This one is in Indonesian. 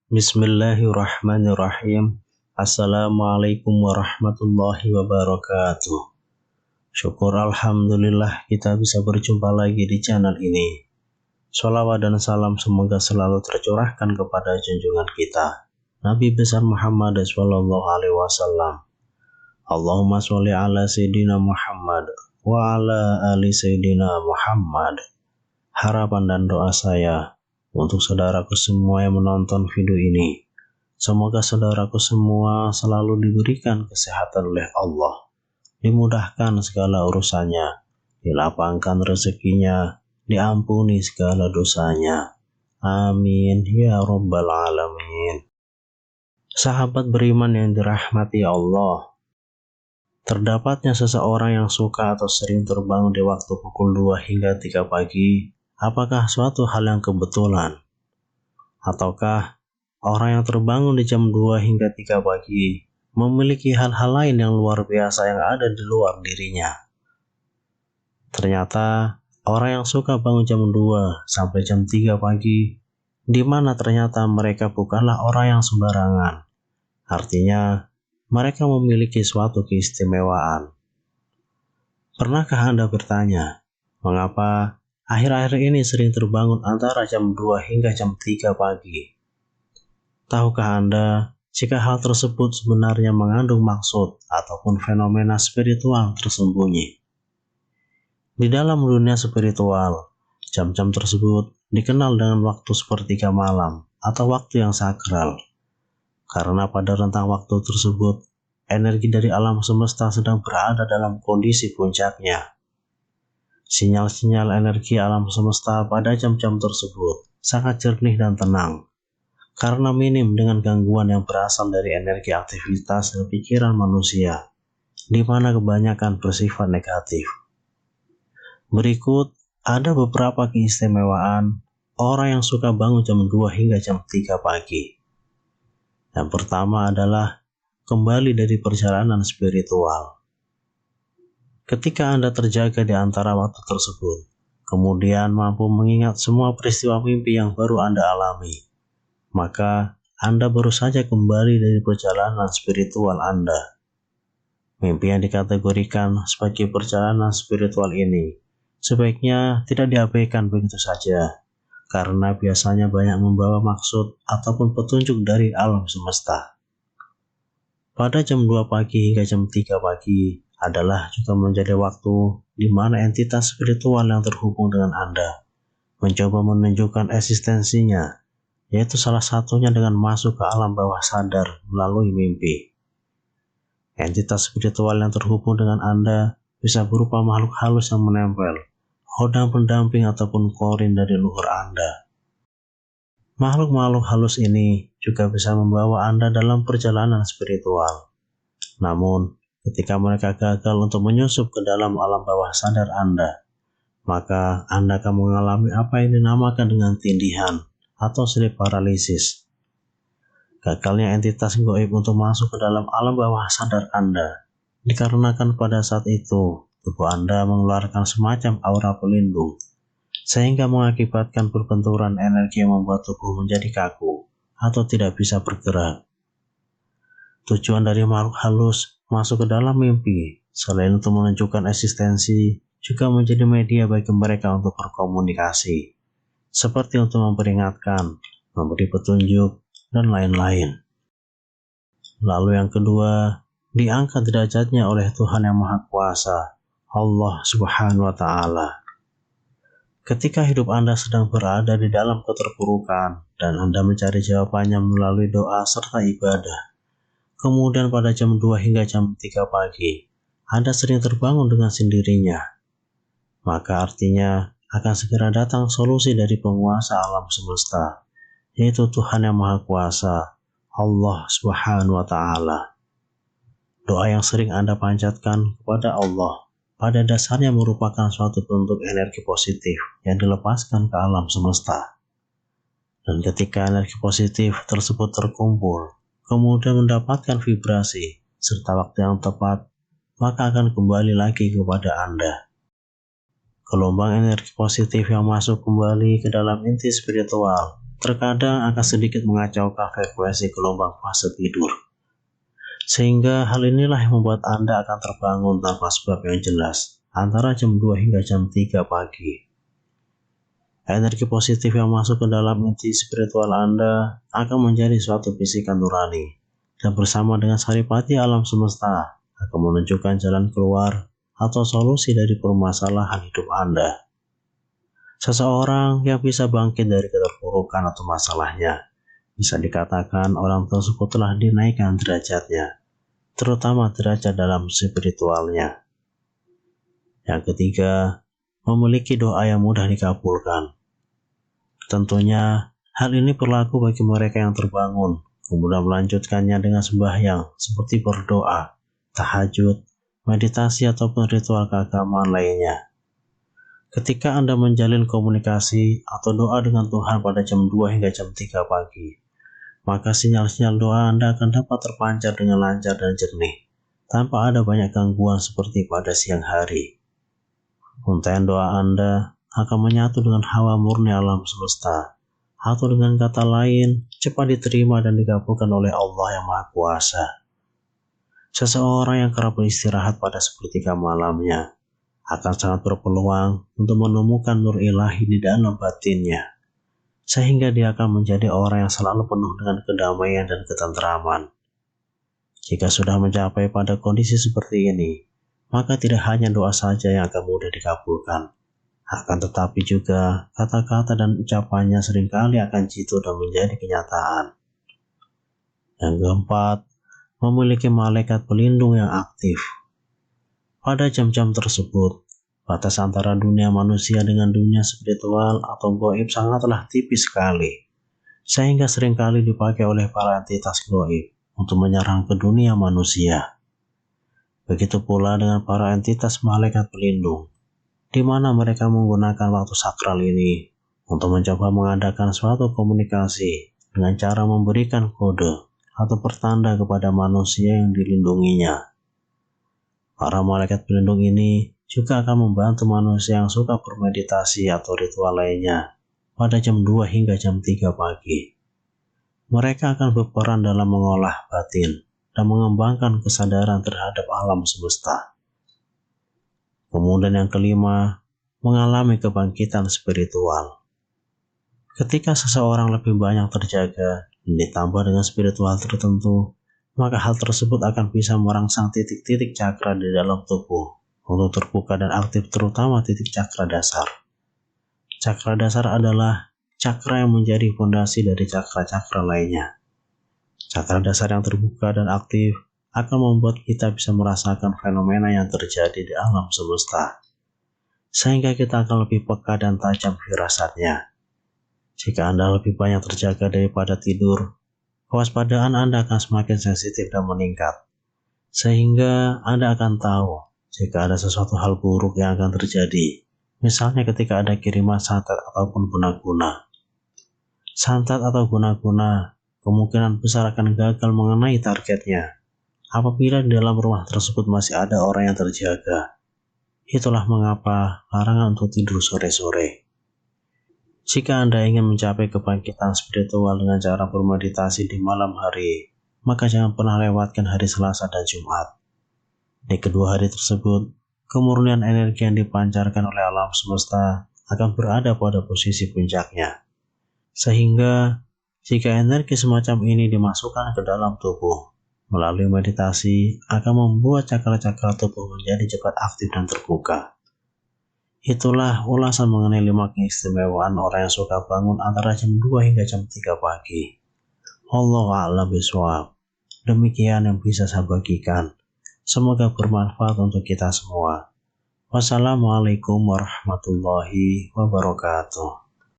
Bismillahirrahmanirrahim. Assalamualaikum warahmatullahi wabarakatuh. Syukur alhamdulillah kita bisa berjumpa lagi di channel ini. Sholawat dan salam semoga selalu tercurahkan kepada junjungan kita, Nabi besar Muhammad sallallahu alaihi wasallam. Allahumma sholli ala sayyidina Muhammad wa ala ali sayyidina Muhammad. Harapan dan doa saya untuk saudaraku semua yang menonton video ini, semoga saudaraku semua selalu diberikan kesehatan oleh Allah, dimudahkan segala urusannya, dilapangkan rezekinya, diampuni segala dosanya. Amin ya rabbal alamin. Sahabat beriman yang dirahmati Allah, terdapatnya seseorang yang suka atau sering terbangun di waktu pukul 2 hingga 3 pagi. Apakah suatu hal yang kebetulan? Ataukah orang yang terbangun di jam 2 hingga 3 pagi memiliki hal-hal lain yang luar biasa yang ada di luar dirinya? Ternyata orang yang suka bangun jam 2 sampai jam 3 pagi, di mana ternyata mereka bukanlah orang yang sembarangan. Artinya, mereka memiliki suatu keistimewaan. Pernahkah Anda bertanya, mengapa akhir-akhir ini sering terbangun antara jam 2 hingga jam 3 pagi? Tahukah Anda jika hal tersebut sebenarnya mengandung maksud ataupun fenomena spiritual tersembunyi? Di dalam dunia spiritual, jam-jam tersebut dikenal dengan waktu sepertiga malam atau waktu yang sakral. Karena pada rentang waktu tersebut, energi dari alam semesta sedang berada dalam kondisi puncaknya. Sinyal-sinyal energi alam semesta pada jam-jam tersebut sangat jernih dan tenang, karena minim dengan gangguan yang berasal dari energi aktivitas dan pikiran manusia, di mana kebanyakan bersifat negatif. Berikut ada beberapa keistimewaan orang yang suka bangun jam 2 hingga jam 3 pagi. Yang pertama adalah kembali dari perjalanan spiritual. Ketika Anda terjaga di antara waktu tersebut, kemudian mampu mengingat semua peristiwa mimpi yang baru Anda alami, maka Anda baru saja kembali dari perjalanan spiritual Anda. Mimpi yang dikategorikan sebagai perjalanan spiritual ini sebaiknya tidak diabaikan begitu saja, karena biasanya banyak membawa maksud ataupun petunjuk dari alam semesta. Pada jam 2 pagi hingga jam 3 pagi adalah juga menjadi waktu di mana entitas spiritual yang terhubung dengan Anda mencoba menunjukkan eksistensinya, yaitu salah satunya dengan masuk ke alam bawah sadar melalui mimpi. Entitas spiritual yang terhubung dengan Anda bisa berupa makhluk halus yang menempel, hodang pendamping ataupun korin dari luhur Anda. Makhluk-makhluk halus ini juga bisa membawa Anda dalam perjalanan spiritual. Namun, ketika mereka gagal untuk menyusup ke dalam alam bawah sadar Anda, maka Anda akan mengalami apa yang dinamakan dengan tindihan atau sleep paralysis. Gagalnya entitas gaib untuk masuk ke dalam alam bawah sadar Anda dikarenakan pada saat itu tubuh Anda mengeluarkan semacam aura pelindung, sehingga mengakibatkan perbenturan energi yang membuat tubuh menjadi kaku atau tidak bisa bergerak. Tujuan dari makhluk halus masuk ke dalam mimpi, selain untuk menunjukkan eksistensi, juga menjadi media bagi mereka untuk berkomunikasi, seperti untuk memperingatkan, memberi petunjuk, dan lain-lain. Lalu yang kedua, diangkat derajatnya oleh Tuhan Yang Maha Kuasa, Allah Subhanahu wa Ta'ala. Ketika hidup Anda sedang berada di dalam keterpurukan dan Anda mencari jawabannya melalui doa serta ibadah, kemudian pada jam 2 hingga jam 3 pagi, Anda sering terbangun dengan sendirinya, maka artinya akan segera datang solusi dari penguasa alam semesta, yaitu Tuhan Yang Maha Kuasa, Allah Subhanahu wa Ta'ala. Doa yang sering Anda panjatkan kepada Allah pada dasarnya merupakan suatu bentuk energi positif yang dilepaskan ke alam semesta. Dan ketika energi positif tersebut terkumpul, kemudian mendapatkan vibrasi serta waktu yang tepat, maka akan kembali lagi kepada Anda. Gelombang energi positif yang masuk kembali ke dalam inti spiritual terkadang akan sedikit mengacaukan frekuensi gelombang fase tidur. Sehingga hal inilah yang membuat Anda akan terbangun tanpa sebab yang jelas antara jam 2 hingga jam 3 pagi. Energi positif yang masuk ke dalam inti spiritual Anda akan menjadi suatu bisikan nurani, dan bersama dengan saripati alam semesta akan menunjukkan jalan keluar atau solusi dari permasalahan hidup Anda. Seseorang yang bisa bangkit dari keterpurukan atau masalahnya, bisa dikatakan orang tersebut telah dinaikkan derajatnya, terutama derajat dalam spiritualnya. Yang ketiga, memiliki doa yang mudah dikabulkan. Tentunya, hal ini berlaku bagi mereka yang terbangun, kemudian melanjutkannya dengan sembahyang seperti berdoa, tahajud, meditasi ataupun ritual keagamaan lainnya. Ketika Anda menjalin komunikasi atau doa dengan Tuhan pada jam 2 hingga jam 3 pagi, maka sinyal-sinyal doa Anda akan dapat terpancar dengan lancar dan jernih, tanpa ada banyak gangguan seperti pada siang hari. Untaian doa Anda akan menyatu dengan hawa murni alam semesta, atau dengan kata lain, cepat diterima dan dikabulkan oleh Allah yang Maha Kuasa. Seseorang yang kerap beristirahat pada sepertiga malamnya akan sangat berpeluang untuk menemukan nur ilahi di dalam batinnya, sehingga dia akan menjadi orang yang selalu penuh dengan kedamaian dan ketentraman. Jika sudah mencapai pada kondisi seperti ini, maka tidak hanya doa saja yang akan mudah dikabulkan, akan tetapi juga kata-kata dan ucapannya seringkali akan jitu dan menjadi kenyataan. Yang keempat, memiliki malaikat pelindung yang aktif. Pada jam-jam tersebut, batas antara dunia manusia dengan dunia spiritual atau gaib sangatlah tipis sekali, sehingga seringkali dipakai oleh para entitas gaib untuk menyerang ke dunia manusia. Begitu pula dengan para entitas malaikat pelindung, di mana mereka menggunakan waktu sakral ini untuk mencoba mengadakan suatu komunikasi dengan cara memberikan kode atau pertanda kepada manusia yang dilindunginya. Para malaikat pelindung ini juga akan membantu manusia yang suka bermeditasi atau ritual lainnya pada jam 2 hingga jam 3 pagi. Mereka akan berperan dalam mengolah batin dan mengembangkan kesadaran terhadap alam semesta. Kemudian yang kelima, mengalami kebangkitan spiritual. Ketika seseorang lebih banyak terjaga dan ditambah dengan spiritual tertentu, maka hal tersebut akan bisa merangsang titik-titik cakra di dalam tubuh untuk terbuka dan aktif, terutama titik cakra dasar. Cakra dasar adalah cakra yang menjadi fondasi dari cakra-cakra lainnya. Cakra dasar yang terbuka dan aktif akan membuat kita bisa merasakan fenomena yang terjadi di alam semesta, sehingga kita akan lebih peka dan tajam firasatnya. Jika Anda lebih banyak terjaga daripada tidur, kewaspadaan Anda akan semakin sensitif dan meningkat, sehingga Anda akan tahu jika ada sesuatu hal buruk yang akan terjadi, misalnya ketika ada kiriman santet ataupun guna-guna. Santet atau guna-guna kemungkinan besar akan gagal mengenai targetnya apabila di dalam rumah tersebut masih ada orang yang terjaga. Itulah mengapa larangan untuk tidur sore-sore. Jika Anda ingin mencapai kebangkitan spiritual dengan cara bermeditasi di malam hari, maka jangan pernah lewatkan hari Selasa dan Jumat. Di kedua hari tersebut, kemurnian energi yang dipancarkan oleh alam semesta akan berada pada posisi puncaknya. Sehingga, jika energi semacam ini dimasukkan ke dalam tubuh, melalui meditasi akan membuat cakra-cakra tubuh menjadi cepat aktif dan terbuka. Itulah ulasan mengenai 5 keistimewaan orang yang suka bangun antara jam 2 hingga jam 3 pagi. Wallahu a'lam bishawab. Demikian yang bisa saya bagikan. Semoga bermanfaat untuk kita semua. Wassalamualaikum warahmatullahi wabarakatuh.